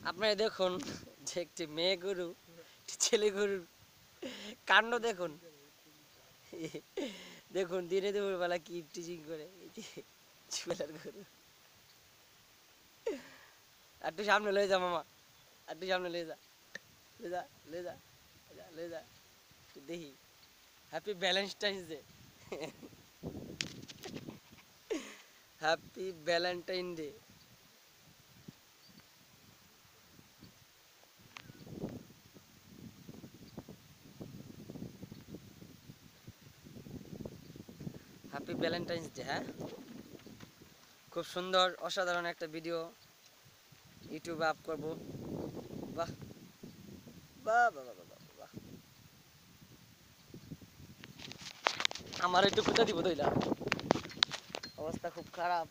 আপনারা দেখুন যে একটি মেয়ে গরু একটি ছেলে গরুর কাণ্ড দেখুন। দেখুন দিনে দুপুরবেলা কি টিচিং করে এই যে ছেলের গরু। একটু সামনে লয়ে যা মামা, একটু সামনে লয়ে যা, লয়ে যা, লয়ে যা, লয়ে যা, একটু দেখি। Happy Valentine's day. Happy Valentine day. Happy Valentine's day. হ্যাঁ, খুব সুন্দর অসাধারণ একটা ভিডিও ইউটিউবে আপ করবো। বাহ বাহ বাহ বাহ বাহ বাহ। আমার একটু কোথা দিব দইলা, অবস্থা খুব খারাপ।